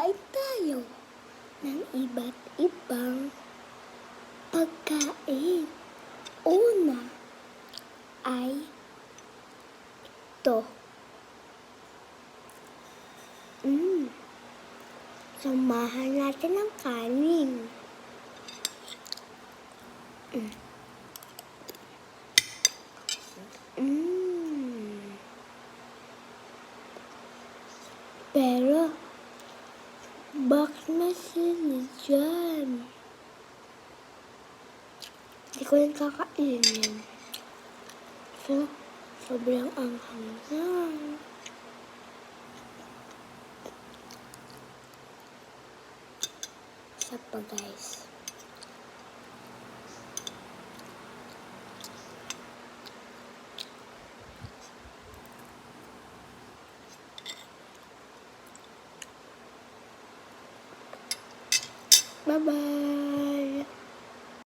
kakain tayo ng iba't ibang pagkain. Una ay ito. Samahan natin ang kanin. Pero, bakit may sili dyan? Hindi ko yung kakainin. So, sobrang anghang na. Isa pa, guys. Bye-bye!